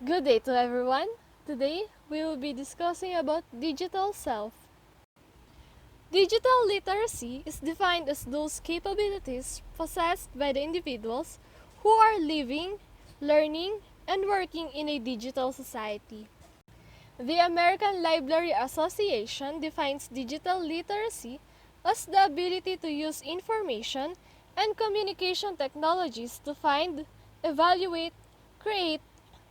Good day to everyone. Today, we will be discussing about digital self. Digital literacy is defined as those capabilities possessed by the individuals who are living, learning, and working in a digital society. The American Library Association defines digital literacy as the ability to use information and communication technologies to find, evaluate, create,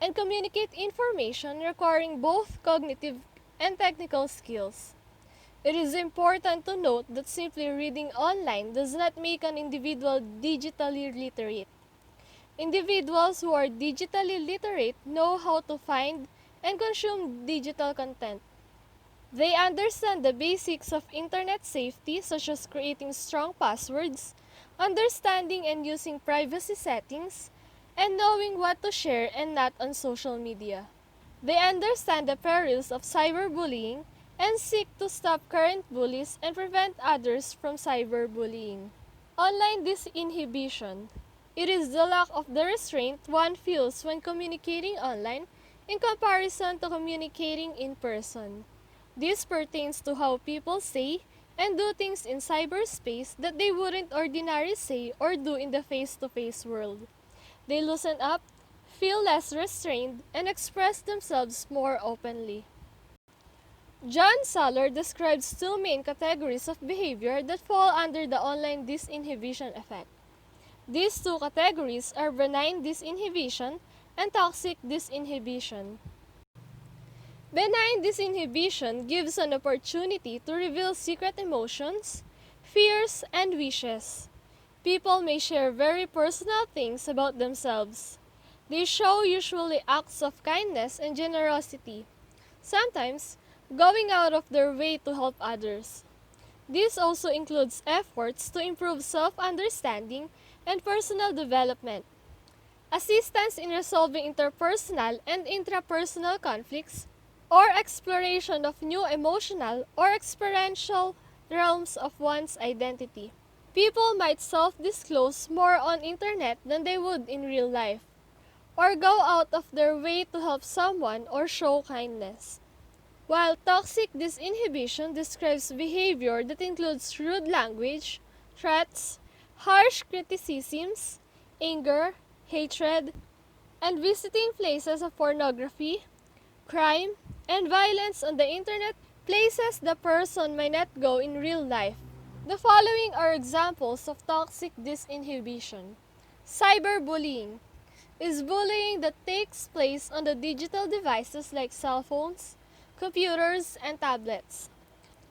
and communicate information requiring both cognitive and technical skills. It is important to note that simply reading online does not make an individual digitally literate. Individuals who are digitally literate know how to find and consume digital content. They understand the basics of internet safety, such as creating strong passwords, understanding and using privacy settings, and knowing what to share and not on social media. They understand the perils of cyberbullying and seek to stop current bullies and prevent others from cyberbullying. Online disinhibition. It is the lack of the restraint one feels when communicating online in comparison to communicating in person. This pertains to how people say and do things in cyberspace that they wouldn't ordinarily say or do in the face-to-face world. They loosen up, feel less restrained, and express themselves more openly. John Saller describes two main categories of behavior that fall under the online disinhibition effect. These two categories are benign disinhibition and toxic disinhibition. Benign disinhibition gives an opportunity to reveal secret emotions, fears, and wishes. People may share very personal things about themselves. They show usually acts of kindness and generosity, sometimes going out of their way to help others. This also includes efforts to improve self-understanding and personal development, assistance in resolving interpersonal and intrapersonal conflicts, or exploration of new emotional or experiential realms of one's identity. People might self-disclose more on internet than they would in real life, or go out of their way to help someone or show kindness. While toxic disinhibition describes behavior that includes rude language, threats, harsh criticisms, anger, hatred, and visiting places of pornography, crime, and violence on the internet, places the person may not go in real life. The following are examples of toxic disinhibition. Cyberbullying is bullying that takes place on the digital devices like cell phones, computers, and tablets.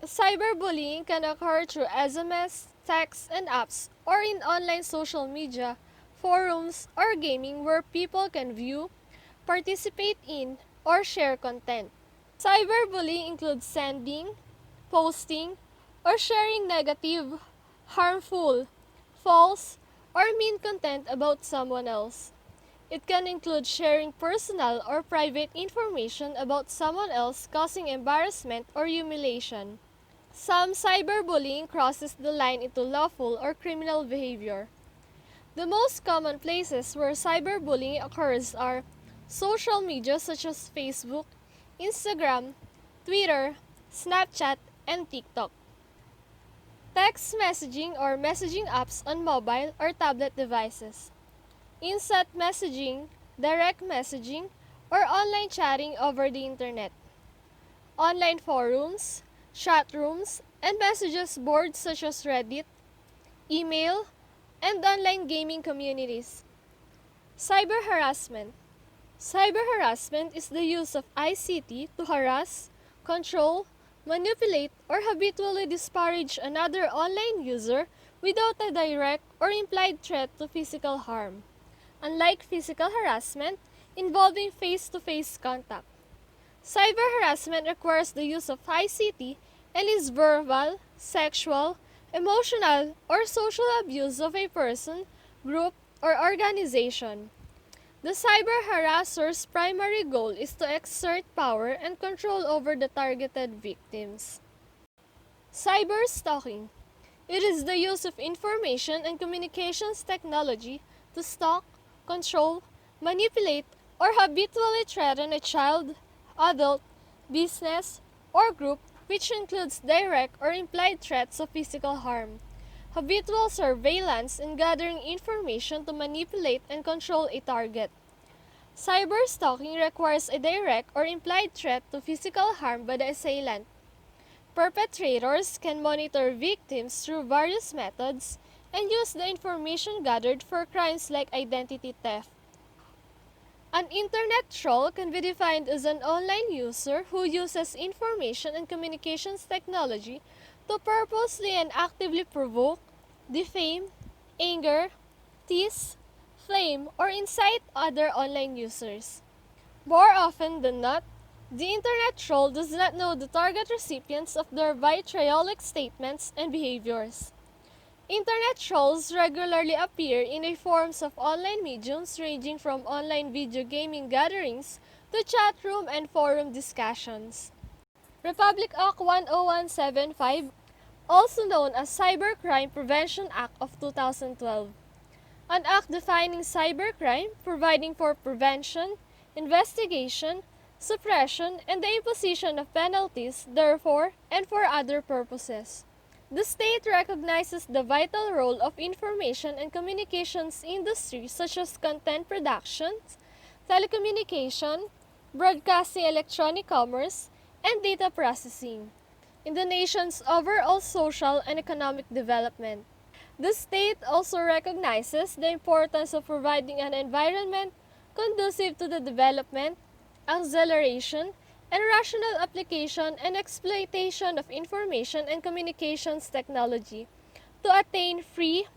Cyberbullying can occur through SMS, texts, and apps, or in online social media, forums, or gaming where people can view, participate in, or share content. Cyberbullying includes sending, posting, or sharing negative, harmful, false, or mean content about someone else. It can include sharing personal or private information about someone else, causing embarrassment or humiliation. Some cyberbullying crosses the line into lawful or criminal behavior. The most common places where cyberbullying occurs are social media such as Facebook, Instagram, Twitter, Snapchat, and TikTok. Text messaging or messaging apps on mobile or tablet devices. Instant messaging, direct messaging, or online chatting over the internet. Online forums, chat rooms, and messages boards such as Reddit, email, and online gaming communities. Cyber harassment. Cyber harassment is the use of ICT to harass, control, manipulate, or habitually disparage another online user without a direct or implied threat to physical harm, unlike physical harassment involving face-to-face contact. Cyber harassment requires the use of ICT and is verbal, sexual, emotional, or social abuse of a person, group, or organization. The cyber harasser's primary goal is to exert power and control over the targeted victims. Cyber stalking. It is the use of information and communications technology to stalk, control, manipulate, or habitually threaten a child, adult, business, or group, which includes direct or implied threats of physical harm. Habitual surveillance and gathering information to manipulate and control a target. Cyberstalking requires a direct or implied threat to physical harm by the assailant. Perpetrators can monitor victims through various methods and use the information gathered for crimes like identity theft. An internet troll can be defined as an online user who uses information and communications technology to purposely and actively provoke, defame, anger, tease, flame, or incite other online users. More often than not, the internet troll does not know the target recipients of their vitriolic statements and behaviors. Internet trolls regularly appear in the forms of online mediums ranging from online video gaming gatherings to chat room and forum discussions. Republic Act 10175, also known as Cybercrime Prevention Act of 2012. An act defining cybercrime, providing for prevention, investigation, suppression, and the imposition of penalties, therefore, and for other purposes. The state recognizes the vital role of information and communications industries such as content production, telecommunication, broadcasting, electronic commerce, and data processing in the nation's overall social and economic development. The state also recognizes the importance of providing an environment conducive to the development, acceleration, and rational application and exploitation of information and communications technology to attain free,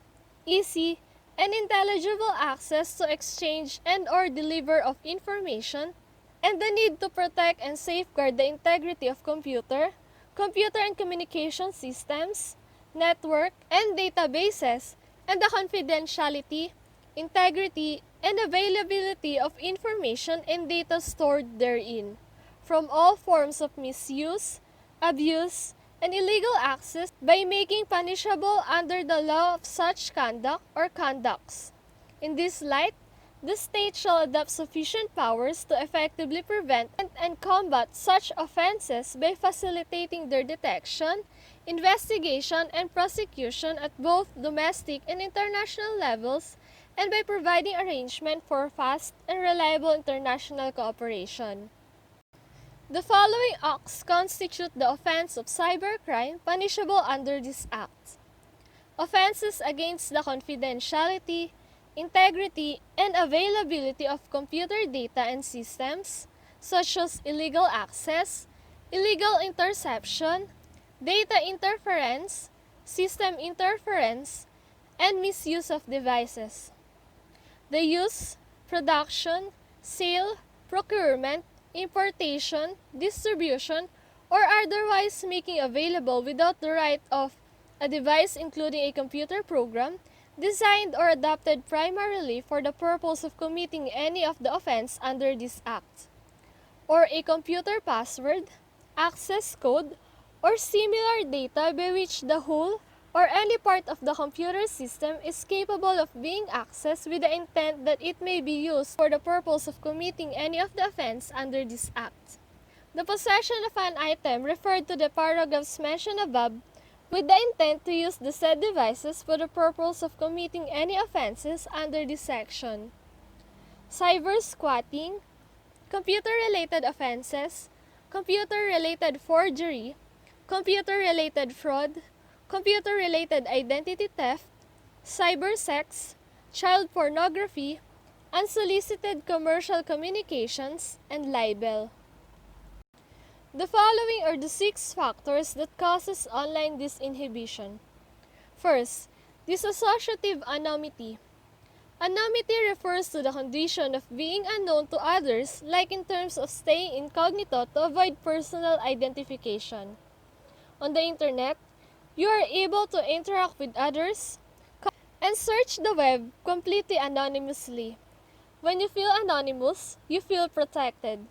easy, and intelligible access to exchange and/or deliver of information, and the need to protect and safeguard the integrity of computer and communication systems, network, and databases, and the confidentiality, integrity, and availability of information and data stored therein, from all forms of misuse, abuse, and illegal access by making punishable under the law of such conduct or conducts. In this light, the state shall adopt sufficient powers to effectively prevent and combat such offenses by facilitating their detection, investigation, and prosecution at both domestic and international levels, and by providing arrangement for fast and reliable international cooperation. The following acts constitute the offense of cybercrime punishable under this act. Offenses against the confidentiality, integrity, and availability of computer data and systems, such as illegal access, illegal interception, data interference, system interference, and misuse of devices. The use, production, sale, procurement, importation, distribution, or otherwise making available without the right of a device including a computer program designed or adapted primarily for the purpose of committing any of the offense under this act, or a computer password, access code, or similar data by which the whole or any part of the computer system is capable of being accessed with the intent that it may be used for the purpose of committing any of the offense under this act. The possession of an item referred to the paragraphs mentioned above with the intent to use the said devices for the purpose of committing any offenses under this section. Cyber squatting, computer-related offenses, computer-related forgery, computer-related fraud, computer-related identity theft, cyber sex, child pornography, unsolicited commercial communications, and libel. The following are the 6 factors that causes online disinhibition. First, dissociative anonymity. Anonymity refers to the condition of being unknown to others, like in terms of staying incognito to avoid personal identification. On the internet, you are able to interact with others and search the web completely anonymously. When you feel anonymous, you feel protected.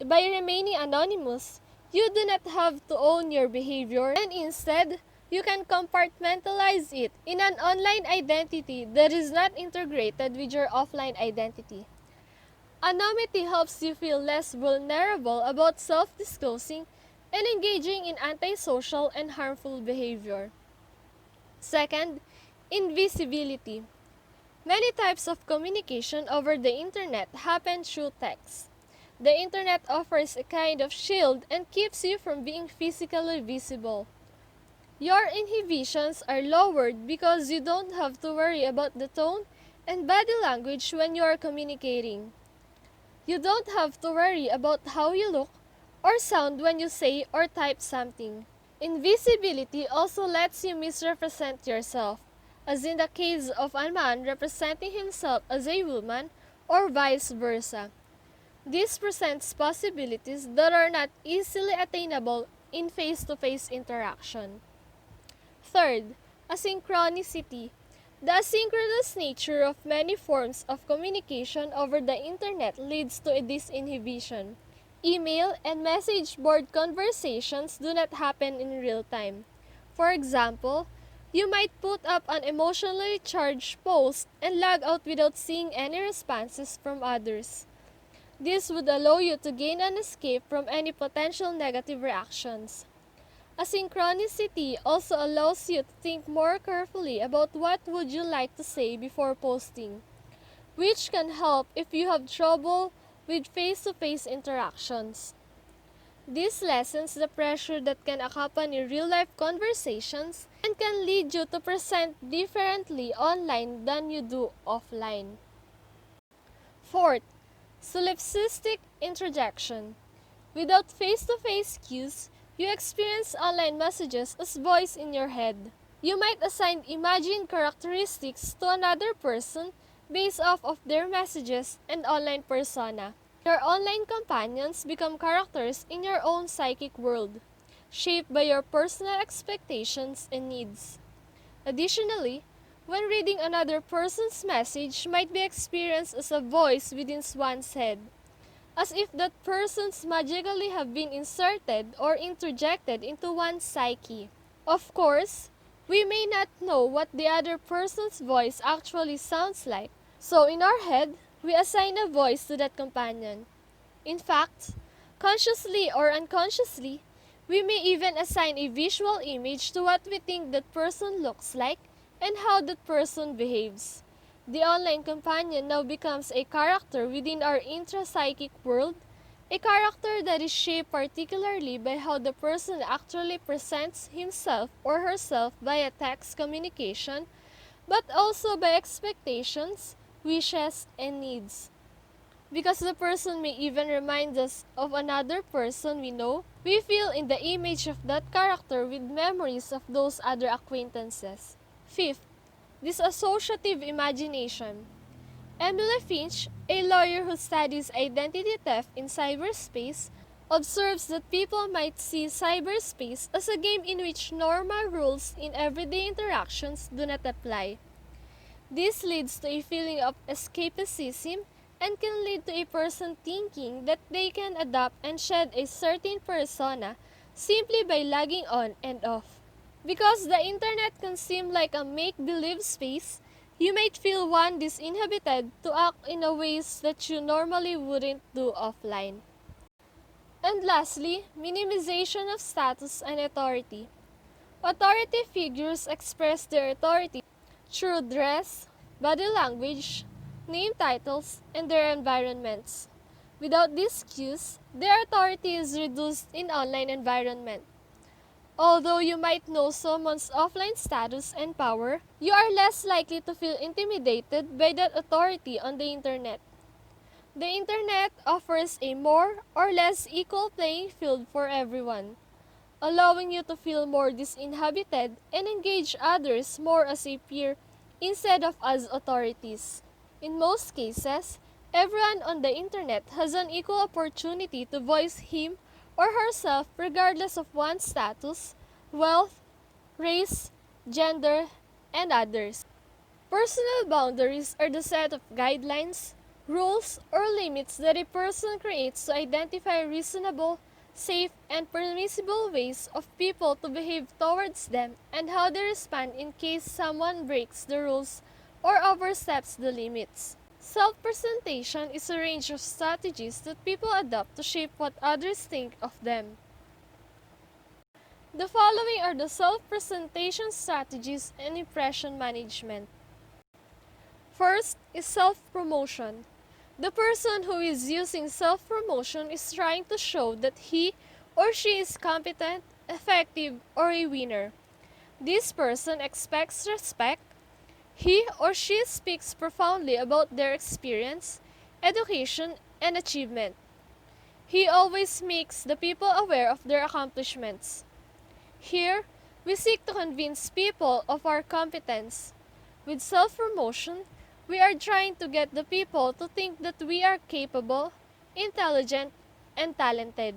By remaining anonymous, you do not have to own your behavior, and instead, you can compartmentalize it in an online identity that is not integrated with your offline identity. Anonymity helps you feel less vulnerable about self-disclosing and engaging in antisocial and harmful behavior. Second, invisibility. Many types of communication over the internet happen through text. The internet offers a kind of shield and keeps you from being physically visible. Your inhibitions are lowered because you don't have to worry about the tone and body language when you are communicating. You don't have to worry about how you look or sound when you say or type something. Invisibility also lets you misrepresent yourself, as in the case of a man representing himself as a woman or vice versa. This presents possibilities that are not easily attainable in face-to-face interaction. Third, asynchronicity. The asynchronous nature of many forms of communication over the internet leads to a disinhibition. Email and message board conversations do not happen in real time. For example, you might put up an emotionally charged post and log out without seeing any responses from others. This would allow you to gain an escape from any potential negative reactions. Asynchronicity also allows you to think more carefully about what would you like to say before posting, which can help if you have trouble with face-to-face interactions. This lessens the pressure that can accompany real-life conversations and can lead you to present differently online than you do offline. Fourth, solipsistic interjection. Without face-to-face cues, you experience online messages as voice in your head. You might assign imagined characteristics to another person based off of their messages and online persona. Your online companions become characters in your own psychic world, shaped by your personal expectations and needs. Additionally, when reading another person's message might be experienced as a voice within one's head, as if that persons magically have been inserted or interjected into one's psyche. Of course, we may not know what the other person's voice actually sounds like, so in our head, we assign a voice to that companion. In fact, consciously or unconsciously, we may even assign a visual image to what we think that person looks like and how that person behaves. The online companion now becomes a character within our intrapsychic world, a character that is shaped particularly by how the person actually presents himself or herself via text communication, but also by expectations, wishes, and needs. Because the person may even remind us of another person we know, we feel in the image of that character with memories of those other acquaintances. Fifth, disassociative imagination. Emily Finch, a lawyer who studies identity theft in cyberspace, observes that people might see cyberspace as a game in which normal rules in everyday interactions do not apply. This leads to a feeling of escapism and can lead to a person thinking that they can adapt and shed a certain persona simply by logging on and off. Because the internet can seem like a make-believe space, you might feel one disinhibited to act in a ways that you normally wouldn't do offline. And lastly, minimization of status and authority. Authority figures express their authority through dress, body language, name titles, and their environments. Without these cues, their authority is reduced in online environment. Although you might know someone's offline status and power, you are less likely to feel intimidated by that authority on the internet. The internet offers a more or less equal playing field for everyone, allowing you to feel more disinhibited and engage others more as a peer instead of as authorities. In most cases, everyone on the internet has an equal opportunity to voice him or herself regardless of one's status, wealth, race, gender, and others. Personal boundaries are the set of guidelines, rules, or limits that a person creates to identify reasonable, safe, and permissible ways of people to behave towards them and how they respond in case someone breaks the rules or oversteps the limits. Self-presentation is a range of strategies that people adopt to shape what others think of them. The following are the self-presentation strategies and impression management. First is self-promotion. The person who is using self-promotion is trying to show that he or she is competent, effective, or a winner. This person expects respect. He or she speaks profoundly about their experience, education, and achievement. He always makes the people aware of their accomplishments. Here, we seek to convince people of our competence. With self-promotion, we are trying to get the people to think that we are capable, intelligent, and talented.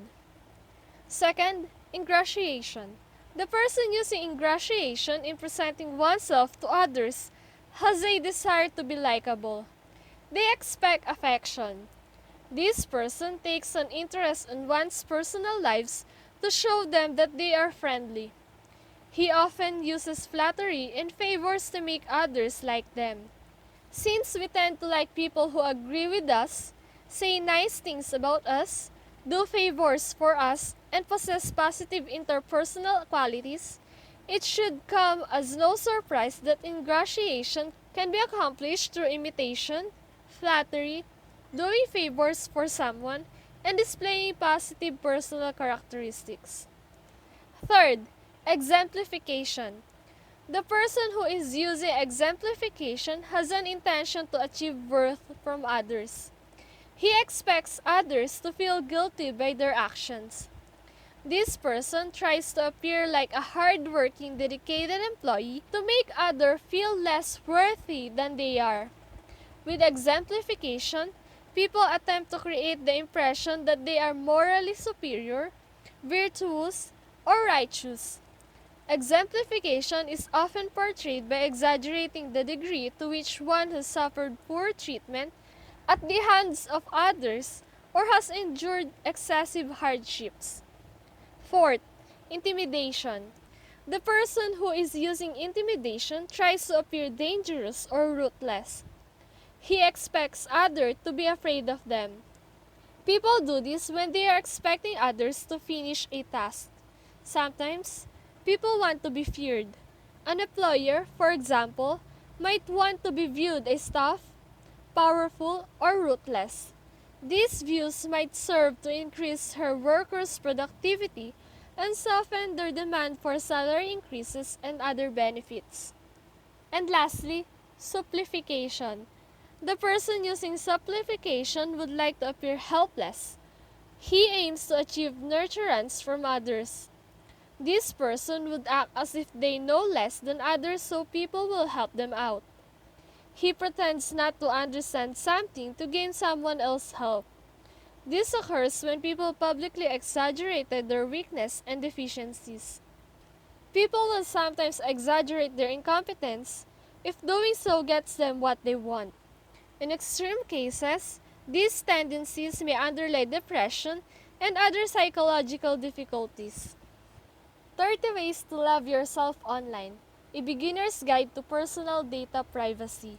Second, ingratiation. The person using ingratiation in presenting oneself to others has a desire to be likable. They expect affection. This person takes an interest in one's personal lives to show them that they are friendly. He often uses flattery and favors to make others like them. Since we tend to like people who agree with us, say nice things about us, do favors for us, and possess positive interpersonal qualities, it should come as no surprise that ingratiation can be accomplished through imitation, flattery, doing favors for someone, and displaying positive personal characteristics. Third, exemplification. The person who is using exemplification has an intention to achieve worth from others. He expects others to feel guilty by their actions. This person tries to appear like a hard-working, dedicated employee to make others feel less worthy than they are. With exemplification, people attempt to create the impression that they are morally superior, virtuous, or righteous. Exemplification is often portrayed by exaggerating the degree to which one has suffered poor treatment at the hands of others or has endured excessive hardships. Fourth, intimidation. The person who is using intimidation tries to appear dangerous or ruthless. He expects others to be afraid of them. People do this when they are expecting others to finish a task. Sometimes, people want to be feared. An employer, for example, might want to be viewed as tough, powerful, or ruthless. These views might serve to increase her workers' productivity and soften their demand for salary increases and other benefits. And lastly, supplication. The person using supplication would like to appear helpless. He aims to achieve nurturance from others. This person would act as if they know less than others so people will help them out. He pretends not to understand something to gain someone else's help. This occurs when people publicly exaggerate their weakness and deficiencies. People will sometimes exaggerate their incompetence if doing so gets them what they want. In extreme cases, these tendencies may underlie depression and other psychological difficulties. 30 Ways to Love Yourself Online, a Beginner's Guide to Personal Data Privacy.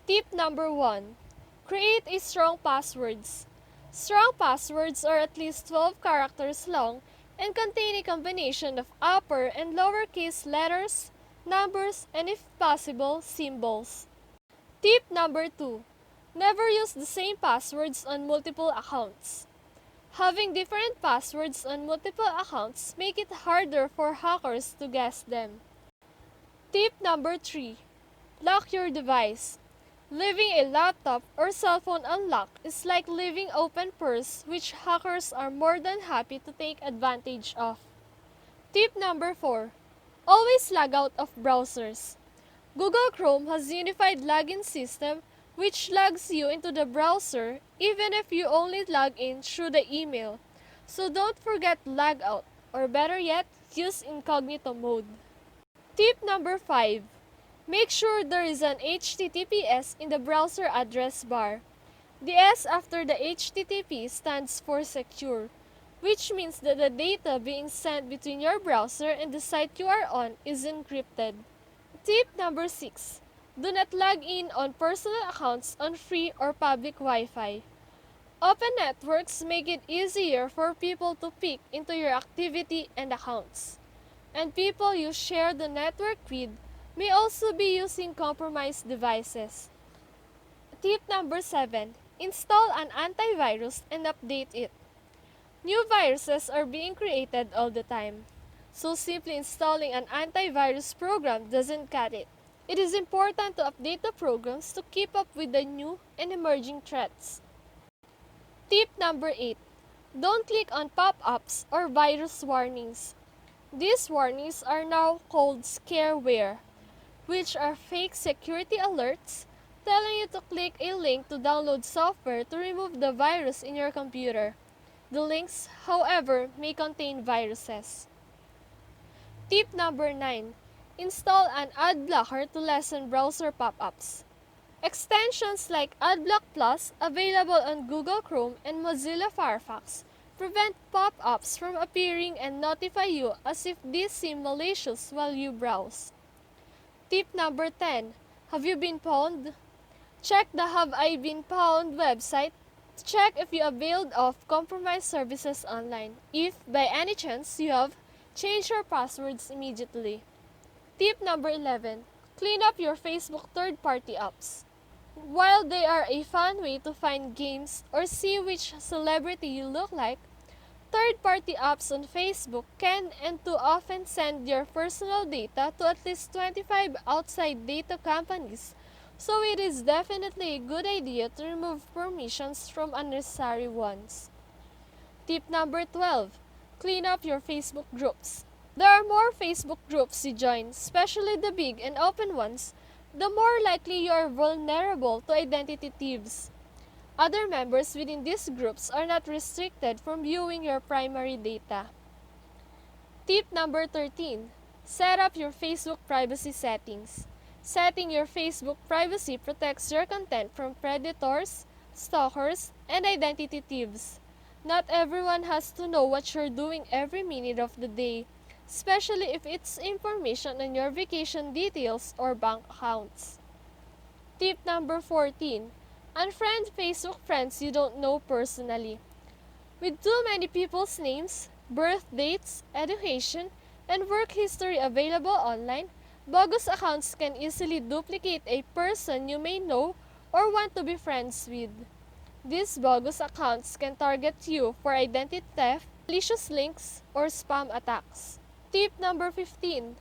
Tip number 1. Create a strong passwords. Strong passwords are at least 12 characters long and contain a combination of upper and lowercase letters, numbers, and if possible, symbols. Tip number 2. Never use the same passwords on multiple accounts. Having different passwords on multiple accounts make it harder for hackers to guess them. Tip number 3. Lock your device. Leaving a laptop or cell phone unlocked is like leaving open purse, which hackers are more than happy to take advantage of. Tip number 4. Always log out of browsers. Google Chrome has a unified login system which logs you into the browser even if you only log in through the email. So don't forget log out, or better yet, use incognito mode. Tip number 5. Make sure there is an HTTPS in the browser address bar. The S after the HTTP stands for secure, which means that the data being sent between your browser and the site you are on is encrypted. Tip number 6. Do not log in on personal accounts on free or public Wi-Fi. Open networks make it easier for people to peek into your activity and accounts. And people you share the network with may also be using compromised devices. Tip number 7. Install an antivirus and update it. New viruses are being created all the time, so simply installing an antivirus program doesn't cut it. It is important to update the programs to keep up with the new and emerging threats. Tip number 8. Don't click on pop-ups or virus warnings. These warnings are now called scareware, which are fake security alerts telling you to click a link to download software to remove the virus in your computer. The links, however, may contain viruses. Tip number 9. Install an ad blocker to lessen browser pop-ups. Extensions like AdBlock Plus, available on Google Chrome and Mozilla Firefox, prevent pop-ups from appearing and notify you as if these seem malicious while you browse. Tip number 10. Have you been pwned? Check the Have I Been Pwned website to check if you availed of compromised services online. If, by any chance, you have, change your passwords immediately. Tip number 11. Clean up your Facebook third-party apps. While they are a fun way to find games or see which celebrity you look like, third-party apps on Facebook can and too often send your personal data to at least 25 outside data companies, so it is definitely a good idea to remove permissions from unnecessary ones. Tip number 12. Clean up your Facebook groups. There are more Facebook groups you join, especially the big and open ones, the more likely you are vulnerable to identity thieves. Other members within these groups are not restricted from viewing your primary data. Tip number 13. Set up your Facebook privacy settings. Setting your Facebook privacy protects your content from predators, stalkers, and identity thieves. Not everyone has to know what you're doing every minute of the day, especially if it's information on your vacation details or bank accounts. Tip number 14. Unfriend Facebook friends you don't know personally. With too many people's names, birth dates, education, and work history available online, bogus accounts can easily duplicate a person you may know or want to be friends with. These bogus accounts can target you for identity theft, malicious links, or spam attacks. Tip number 15.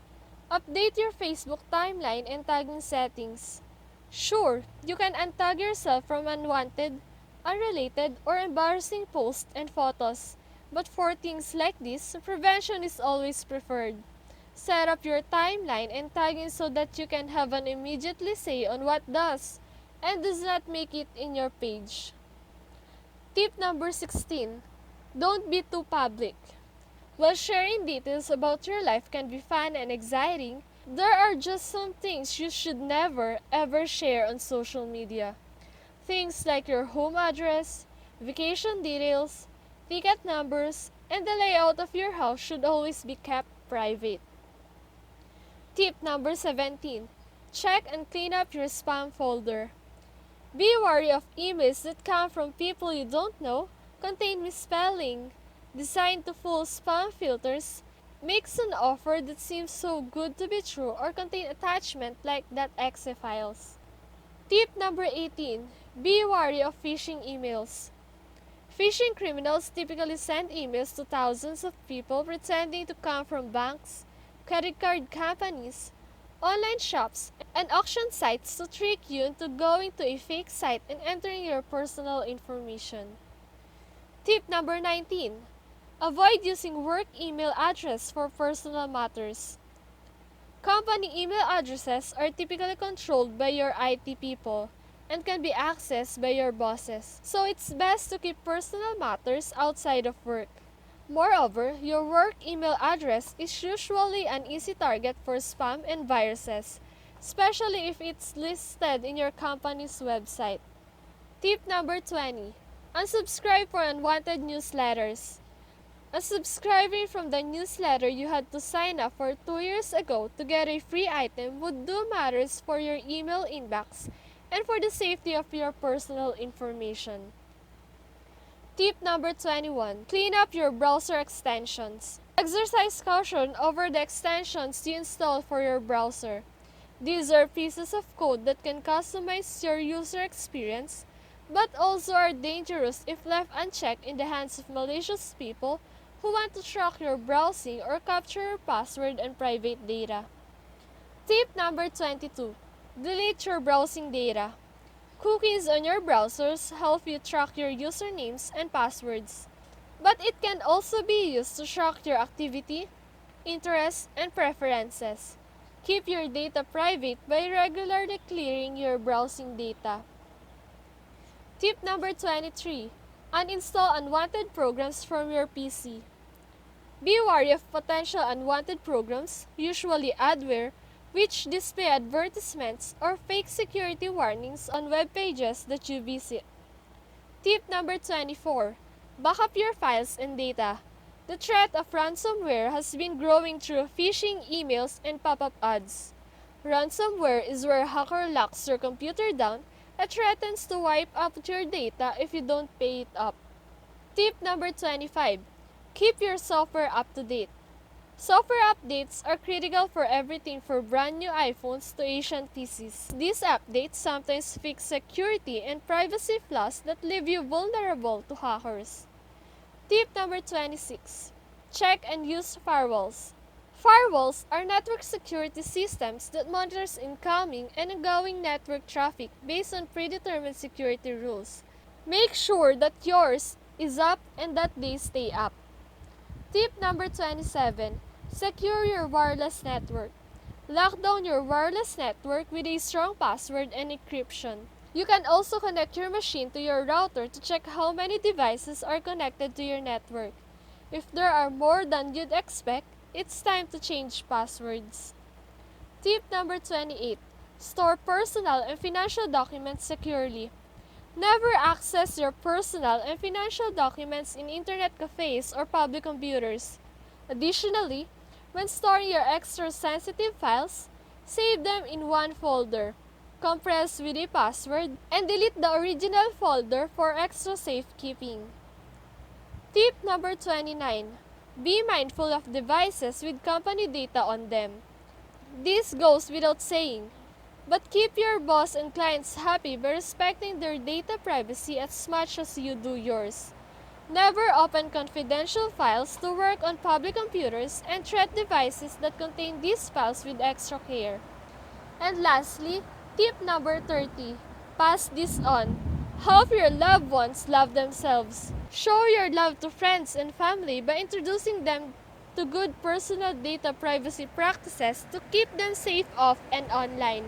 Update your Facebook timeline and tagging settings. Sure, you can untag yourself from unwanted, unrelated, or embarrassing posts and photos, but for things like this, prevention is always preferred. Set up your timeline and tagging so that you can have an immediately say on what does and does not make it in your page. Tip number 16. Don't be too public. While sharing details about your life can be fun and exciting, there are just some things you should never ever share on social media. Things like your home address, vacation details, ticket numbers, and the layout of your house should always be kept private. Tip number 17. Check and clean up your spam folder. Be wary of emails that come from people you don't know, contain misspelling, designed to fool spam filters, makes an offer that seems so good to be true, or contain attachment like .exe files. Tip number 18. Be wary of phishing emails. Phishing criminals typically send emails to thousands of people pretending to come from banks, credit card companies, online shops, and auction sites to trick you into going to a fake site and entering your personal information. Tip number 19. Avoid using work email address for personal matters. Company email addresses are typically controlled by your IT people and can be accessed by your bosses, so it's best to keep personal matters outside of work. Moreover, your work email address is usually an easy target for spam and viruses, especially if it's listed in your company's website. Tip number 20. Unsubscribe for unwanted newsletters. Subscribing from the newsletter you had to sign up for 2 years ago to get a free item would do matters for your email inbox and for the safety of your personal information. Tip number 21. Clean up your browser extensions. Exercise caution over the extensions you install for your browser. These are pieces of code that can customize your user experience, but also are dangerous if left unchecked in the hands of malicious people who want to track your browsing or capture your password and private data. Tip number 22. Delete your browsing data. Cookies on your browsers help you track your usernames and passwords, but it can also be used to track your activity, interests, and preferences. Keep your data private by regularly clearing your browsing data. Tip number 23. Uninstall unwanted programs from your PC. Be wary of potential unwanted programs, usually adware, which display advertisements or fake security warnings on web pages that you visit. Tip number 24. Backup your files and data. The threat of ransomware has been growing through phishing emails and pop-up ads. Ransomware is where a hacker locks your computer down and threatens to wipe out your data if you don't pay it up. Tip number 25. Keep your software up to date. Software updates are critical for everything from brand new iPhones to ancient PCs. These updates sometimes fix security and privacy flaws that leave you vulnerable to hackers. Tip number 26. Check and use firewalls. Firewalls are network security systems that monitors incoming and outgoing network traffic based on predetermined security rules. Make sure that yours is up and that they stay up. Tip number 27. Secure your wireless network. Lock down your wireless network with a strong password and encryption. You can also connect your machine to your router to check how many devices are connected to your network. If there are more than you'd expect, it's time to change passwords. Tip number 28. Store personal and financial documents securely. Never access your personal and financial documents in internet cafes or public computers. Additionally, when storing your extra sensitive files, save them in one folder, compress with a password, and delete the original folder for extra safekeeping. Tip number 29. Be mindful of devices with company data on them. This goes without saying, but keep your boss and clients happy by respecting their data privacy as much as you do yours. Never open confidential files to work on public computers and treat devices that contain these files with extra care. And lastly, tip number 30. Pass this on. Help your loved ones love themselves. Show your love to friends and family by introducing them to good personal data privacy practices to keep them safe off and online.